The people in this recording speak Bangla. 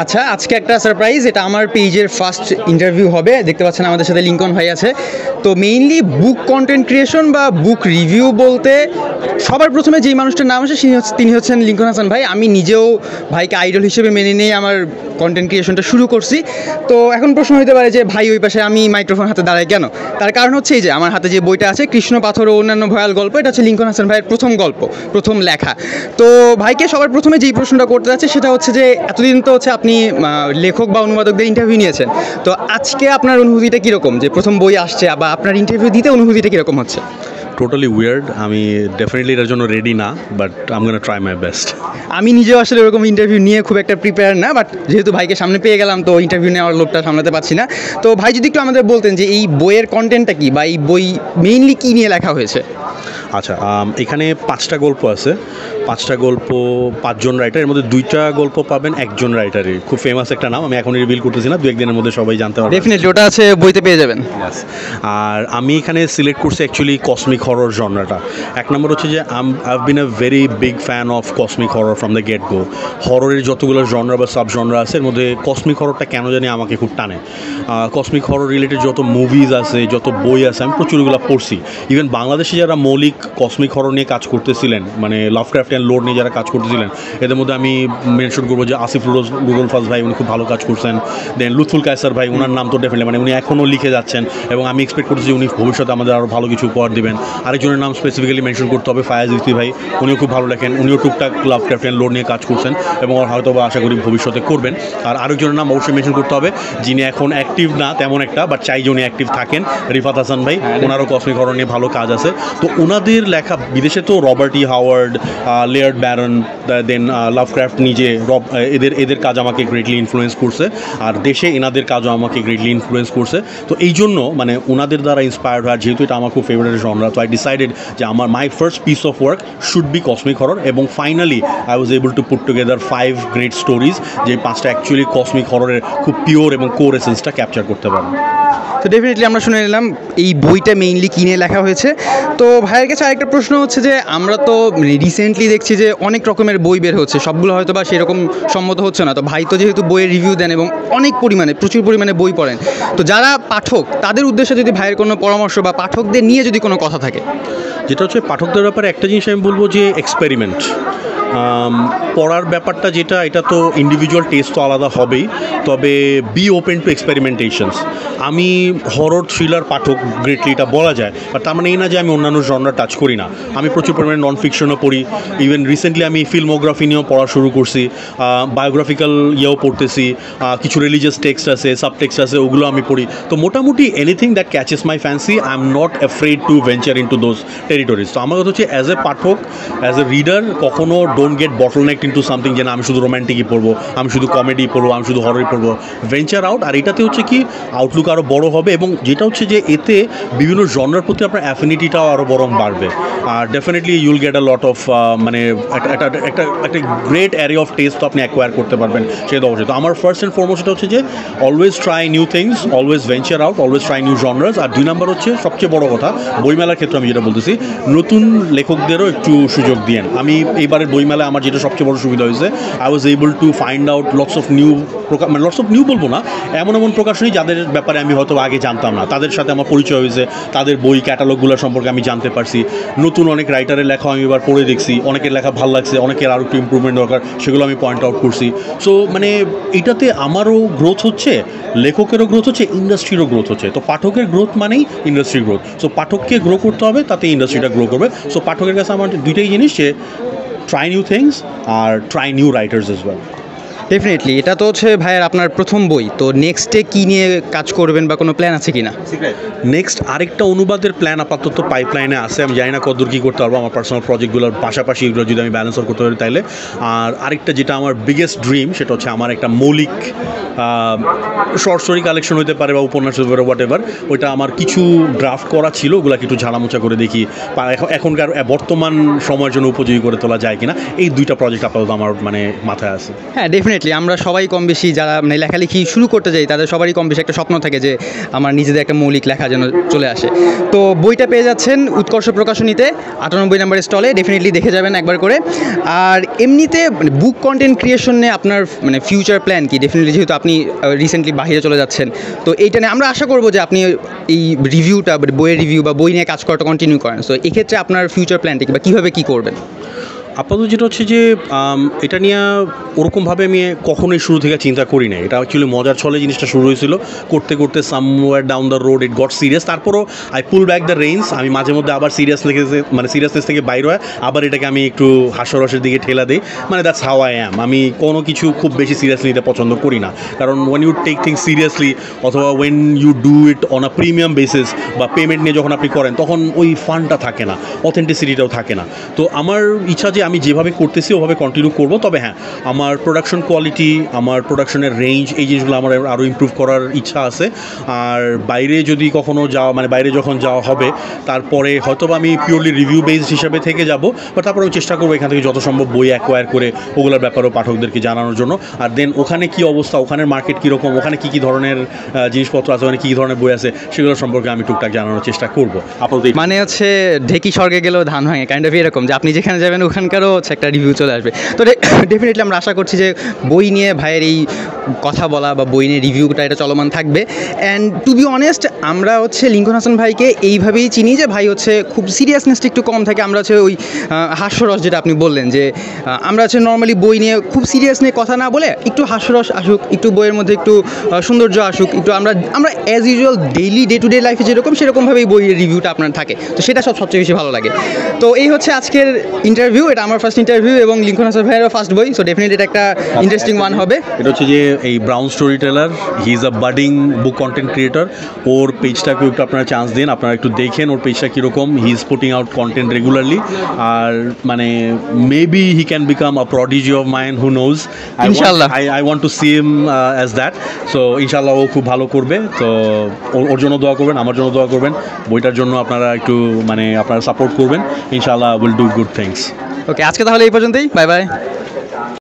আচ্ছা, আজকে একটা সারপ্রাইজ, এটা আমার পেজের ফার্স্ট ইন্টারভিউ হবে। দেখতে পাচ্ছেন আমাদের সাথে লিঙ্কন ভাই আছে। তো মেইনলি বুক কন্টেন্ট ক্রিয়েশন বা বুক রিভিউ বলতে সবার প্রথমে যেই মানুষটার নাম আসে তিনি হচ্ছেন লিঙ্কন হাসান ভাই। আমি নিজেও ভাইকে আইডল হিসেবে মেনে নিয়ে আমার কন্টেন্ট ক্রিয়েশনটা শুরু করছি। তো এখন প্রশ্ন হতে পারে যে ভাই ওই পাশে আমি মাইক্রোফোন হাতে দাঁড়াই কেন? তার কারণ হচ্ছে এই যে আমার হাতে যে বইটা আছে কৃষ্ণ পাথর ও অন্যান্য ভয়াল গল্প, এটা হচ্ছে লিঙ্কন হাসান ভাইয়ের প্রথম গল্প, প্রথম লেখা। তো ভাইকে সবার প্রথমে যেই প্রশ্নটা করতে যাচ্ছে সেটা হচ্ছে যে এতদিন তো হচ্ছে আপনি লেখক বা অনুবাদকদের ইন্টারভিউ নিয়েছেন, তো আজকে আপনার অনুভূতিটা কীরকম যে প্রথম বই আসছে বা আপনার ইন্টারভিউ দিতে অনুভূতিটা কীরকম হচ্ছে? Totally weird. আমি ডেফিনেটলি এটার জন্য রেডি না, but I am gonna try my best. আমি নিজেও আসলে ওরকম ইন্টারভিউ নিয়ে খুব একটা প্রিপেয়ার না, বাট যেহেতু ভাইকে সামনে পেয়ে গেলাম তো ইন্টারভিউ নেওয়ার লোকটা সামলাতে পারছি না। তো ভাই যদি একটু আমাদের বলতেন যে এই বইয়ের কন্টেন্টটা কী বা এই বই মেইনলি কী নিয়ে লেখা হয়েছে? আচ্ছা, এখানে 5টা গল্প আছে। 5টা গল্প 5জন রাইটার, এর মধ্যে 2টা গল্প পাবেন একজন রাইটারের, খুব ফেমাস একটা নাম, আমি এখন রিভিল করতেছি না, 2-1 দিনের মধ্যে সবাই জানতে পারবে। ডেফিনেটলি ওটা আছে, বইতে পেয়ে যাবেন। আর আমি এখানে সিলেক্ট করছি অ্যাকচুয়ালি কসমিক হরর জনরাটা। এক নম্বর হচ্ছে যে I have been a very big fan of cosmic horror from the get go. হররের যতগুলো জনরা বা সাব জনরা আছে এর মধ্যে কসমিক হররটা কেন জানি আমাকে খুব টানে। কসমিক হরর রিলেটেড যত মুভিজ আছে, যত বই আছে, আমি প্রচুরগুলো পড়ছি। ইভেন বাংলাদেশে যারা মৌলিক কসমিক হরর নিয়ে কাজ করতেছিলেন, মানে লাভক্রাফটিয়ান লোর নিয়ে যারা কাজ করতেছিলেন, এদের মধ্যে আমি মেনশন করবো যে আসিফ রুরুল ফাজ ভাই, উনি খুব ভালো কাজ করছেন। দেন লুৎফুল কায়সার ভাই, ওনার নাম তো ডেফিনেটলি, মানে উনি এখনও লিখে যাচ্ছেন এবং আমি এক্সপেক্ট করছি যে উনি ভবিষ্যতে আমাদের আরও ভালো কিছু উপহার দেবেন। আরেকজনের নাম স্পেসিফিক্যালি মেনশন করতে হবে, ফায়াজ ইফতি ভাই, উনিও খুব ভালো লেখেন, উনিও টুকটাক লাভক্রাফটিয়ান লোর নিয়ে কাজ করছেন এবং হয়তো বা আশা করি ভবিষ্যতে করবেন। আর আরেকজনের নাম অবশ্যই মেনশন করতে হবে যিনি এখন অ্যাক্টিভ না তেমন একটা, বাট চাই যে উনি অ্যাক্টিভ থাকেন, রিফাত হাসান ভাই, ওনারও কসমিক হরর নিয়ে ভালো কাজ আছে। তো ওনাদের লেখা বিদেশে তো Robert E Howard, layered Baron, দেন লাভক্রাফট নিজে, এদের কাজ আমাকে গ্রেটলি ইনফ্লুয়েন্স করছে, আর দেশে এনাদের কাজও আমাকে গ্রেটলি ইনফ্লুয়েন্স করছে। তো এই জন্য মানে ওনাদের দ্বারা ইন্সপায়ার্ড হয়, যেহেতু এটা আমার খুব ফেভারিট জনরা, তো আই ডিসাইডেড যে আমার my first piece of work should be cosmic horror. এবং finally I was able to put together 5 great stories, যে 5টা অ্যাকচুয়ালি কসমিক হররের খুব পিওর এবং কোর এসেন্সটা ক্যাপচার করতে পারে। তো ডেফিনেটলি আমরা শুনে নিলাম এই বইটা মেইনলি কিনে লেখা হয়েছে। তো ভাইয়ের কাছে আরেকটা প্রশ্ন হচ্ছে যে আমরা তো রিসেন্টলি দেখছি যে অনেক রকমের বই বের হচ্ছে, সবগুলো হয়তো বা সেরকম সম্মত হচ্ছে না। তো ভাই তো যেহেতু বইয়ের রিভিউ দেন এবং অনেক পরিমাণে প্রচুর পরিমাণে বই পড়েন, তো যারা পাঠক তাদের উদ্দেশ্যে যদি ভাইয়ের কোনো পরামর্শ বা পাঠকদের নিয়ে যদি কোনো কথা থাকে? যেটা হচ্ছে পাঠকদের ব্যাপারে একটা জিনিস আমি বলবো যে এক্সপেরিমেন্ট। পড়ার ব্যাপারটা যেটা, এটা তো ইন্ডিভিজুয়াল টেস্ট তো আলাদা হবেই, তবে বি ওপেন টু এক্সপেরিমেন্টেশনস। আমি হরর থ্রিলার পাঠক গ্রেটলি, এটা বলা যায়, বাট তার মানে এই না যে আমি অন্যান্য জনরা টাচ করি না। আমি প্রচুর পরিমাণে নন ফিকশনও পড়ি, ইভেন রিসেন্টলি আমি ফিল্মোগ্রাফি নিয়েও পড়া শুরু করছি, বায়োগ্রাফিক্যাল ইয়েও পড়তেছি, কিছু রিলিজিয়াস টেক্সট আছে, সাবটেক্সট আছে, ওগুলো আমি পড়ি। তো মোটামুটি anything that catches my fancy, I am not afraid to venture in to those territories. তো আমার কথা হচ্ছে as a Pathak, as a reader, কখনো ডোন্ট গেট বটলনেকড ইনটু সামথিং, যে না আমি শুধু রোম্যান্টিকই পড়বো, আমি শুধু কমেডি পড়বো, আমি শুধু হররই পড়বো। ভেঞ্চার আউট, আর এটাতে হচ্ছে কি আউটলুক আরও বড় হবে, এবং যেটা হচ্ছে যে এতে বিভিন্ন জনরার প্রতি আপনার অ্যাফিনিটিটাও আরও বরং বাড়বে। আর definitely you'll get a lot of মানে একটা গ্রেট অ্যারে অফ টেস্ট তো আপনি অ্যাকোয়ার করতে পারবেন, সেটা অবশ্যই। তো আমার ফার্স্ট অ্যান্ড ফরমোস্ট হচ্ছে যে always try new things, always venture out, always try new genres. আর 2 নাম্বার হচ্ছে সবচেয়ে বড় কথা, বইমেলার ক্ষেত্রে আমি যেটা বলতেছি, নতুন লেখকদেরও একটু সুযোগ দিয়েন। আমি এইবারের বইমেলায় আমার যেটা সবচেয়ে বড় সুবিধা হয়েছে, I was able to find out lots of new, মানে লটস অফ নিউ বলবো না, এমন প্রকাশনী যাদের ব্যাপারে আমি হয়তো আগে জানতাম না, তাদের সাথে আমার পরিচয় হয়েছে, তাদের বই ক্যাটালগুলো সম্পর্কে আমি জানতে পারছি। নতুন অনেক রাইটারের লেখা আমি এবার পড়ে দেখছি, অনেকের লেখা ভালো লাগছে, অনেকের আরও একটু ইম্প্রুভমেন্ট দরকার, সেগুলো আমি পয়েন্ট আউট করছি। সো মানে এটাতে আমারও গ্রোথ হচ্ছে, লেখকেরও গ্রোথ হচ্ছে, ইন্ডাস্ট্রিরও গ্রোথ হচ্ছে। তো পাঠকের গ্রোথ মানেই ইন্ডাস্ট্রির গ্রোথ। সো পাঠককে গ্রো করতে হবে, তাতে ইন্ডাস্ট্রিটা গ্রো করবে। সো পাঠকের কাছে আমার দুইটাই জিনিস, যে ট্রাই নিউ থিংস আর try new writers as well. Definitely. এটা তো হচ্ছে ভাইয়ের আপনার প্রথম বই, তো নেক্সটে কী নিয়ে কাজ করবেন বা কোনো প্ল্যান আছে কি না? নেক্সট আরেকটা অনুবাদের প্ল্যান আপাতত পাইপলাইনে আছে, আমি জানি না কতদূর কী করতে পারবো, আমার পার্সোনাল প্রজেক্টগুলোর পাশাপাশি এগুলো যদি আমি ব্যালেন্স করতে পারি তাইলে। আর আরেকটা যেটা আমার বিগেস্ট ড্রিম, সেটা হচ্ছে আমার একটা মৌলিক শর্ট স্টোরি কালেকশন হতে পারে বা উপন্যাস হতে পারে, হোয়াট এভার। ওইটা আমার কিছু ড্রাফট করা ছিল, ওগুলোকে একটু ঝাড়ামোচা করে দেখি এখনকার বর্তমান সময়ের জন্য উপযোগী করে তোলা যায় কিনা। এই দুইটা প্রজেক্ট আপাতত আমার মানে মাথায় আছে। হ্যাঁ, ডেফিনেটলি আমরা সবাই কম বেশি যারা মানে লেখালেখি শুরু করতে যাই তাদের সবারই কম বেশি একটা স্বপ্ন থাকে যে আমার নিজেদের একটা মৌলিক লেখা যেন চলে আসে। তো বইটা পেয়ে যাচ্ছেন উৎকর্ষ প্রকাশনীতে 98 নম্বরের স্টলে, ডেফিনেটলি দেখে যাবেন একবার করে। আর এমনিতে মানে বুক কন্টেন্ট ক্রিয়েশন নিয়ে আপনার মানে ফিউচার প্ল্যান কি? ডেফিনেটলি যেহেতু আপনি রিসেন্টলি বাইরে চলে যাচ্ছেন, তো এইটা নিয়ে আমরা আশা করবো যে আপনি এই রিভিউটা বইয়ের রিভিউ বা বই নিয়ে কাজ করাটা কন্টিনিউ করেন। সো এক্ষেত্রে আপনার ফিউচার প্ল্যানটা কি বা কীভাবে কী করবেন? আপাতত যেটা হচ্ছে যে এটা নিয়ে ওরকমভাবে আমি কখনোই শুরু থেকে চিন্তা করি না। এটা অ্যাকচুয়ালি মজার ছলে জিনিসটা শুরু হয়েছিল, করতে করতে somewhere down the road it got serious. তারপরও I pull back the range. আমি মাঝে মধ্যে আবার সিরিয়াসনেস থেকে বাইরে হয়, আবার এটাকে আমি একটু হাস্যরসের দিকে ঠেলা দিই। মানে দ্যাটস হাউ আই অ্যাম। আমি কোনো কিছু খুব বেশি সিরিয়াসলি নিতে পছন্দ করি না, কারণ when you take things seriously অথবা when you do it on a premium basis বা পেমেন্ট নিয়ে যখন আপনি করেন তখন ওই ফানটা থাকে না, অথেন্টিসিটিটাও থাকে না। তো আমার ইচ্ছা যে আমি যেভাবে করতেছি ওভাবে কন্টিনিউ করব। তবে হ্যাঁ, আমার প্রোডাকশন কোয়ালিটি, আমার প্রোডাকশনের রেঞ্জ, এই জিনিসগুলো আমার আরও ইমপ্রুভ করার ইচ্ছা আছে। আর বাইরে যদি কখনও যাওয়া মানে বাইরে যখন যাওয়া হবে তারপরে হয়তো আমি পিওরলি রিভিউ বেসড হিসাবে থেকে যাব, বাট তারপরে আমি চেষ্টা করবো এখান থেকে যত সম্ভব বই অ্যাকোয়ার করে ওগুলোর ব্যাপারেও পাঠকদেরকে জানানোর জন্য। আর দেন ওখানে কী অবস্থা, ওখানের মার্কেট কীরকম, ওখানে কী কী ধরনের জিনিসপত্র আছে, ওখানে কী ধরনের বই আছে, সেগুলো সম্পর্কে আমি টুকটাক জানানোর চেষ্টা করবো আপাতত। মানে হচ্ছে ঢেকি স্বর্গে গেলেও ধান ভাঙে, কাইন্ড অফ এরকম যে আপনি যেখানে যাবেন ওখানকারও হচ্ছে একটা রিভিউ চলে আসবে। তো ডেফিনেটলি আমরা আশা করছি যে বই নিয়ে ভাইয়ের এই কথা বলা বা বই নিয়ে রিভিউটা এটা চলমান থাকবে। অ্যান্ড টু বি অনেস্ট, আমরা হচ্ছে লিঙ্কন হাসান ভাইকে এইভাবেই চিনি যে ভাই হচ্ছে খুব সিরিয়াসনেসটা একটু কম থাকে। আমরা হচ্ছে ওই হাস্যরস যেটা আপনি বললেন যে আমরা হচ্ছে নর্মালি বই নিয়ে খুব সিরিয়াস নিয়ে কথা না বলে একটু হাস্যরস আসুক, একটু বইয়ের মধ্যে একটু সৌন্দর্য আসুক, একটু আমরা as usual daily day to day লাইফে যেরকম সেরকমভাবেই বইয়ের রিভিউটা আপনার থাকে। তো সেটা সবচেয়ে বেশি ভালো লাগে। তো এই হচ্ছে আজকের ইন্টারভিউ, এটা আমার ফার্স্ট ইন্টারভিউ এবং লিঙ্কন হাসান ভাইয়েরও ফার্স্ট বই। সো ডেফিনেটলি এটা একটা ইন্টারেস্টিং ওয়ান হবে। এটা হচ্ছে যে এই brown story teller, he is a budding book content creator. ওর পেজটাকে একটু আপনারা চান্স দিন, আপনারা একটু দেখেন ওর পেজটা কীরকম। He is putting out content regularly. আর মানে maybe he can become a prodigy of mine, who knows. ইনশাআল্লাহ I want to see him as that. So ইনশাআল্লাহ ও খুব ভালো করবে। তো ওর জন্য দোয়া করবেন, আমার জন্য দোয়া করবেন, বইটার জন্য আপনারা একটু মানে আপনারা সাপোর্ট করবেন। ইনশাআল্লাহ উইল ডু গুড থিংস। ওকে, আজকে তাহলে এই পর্যন্তই। Bye bye.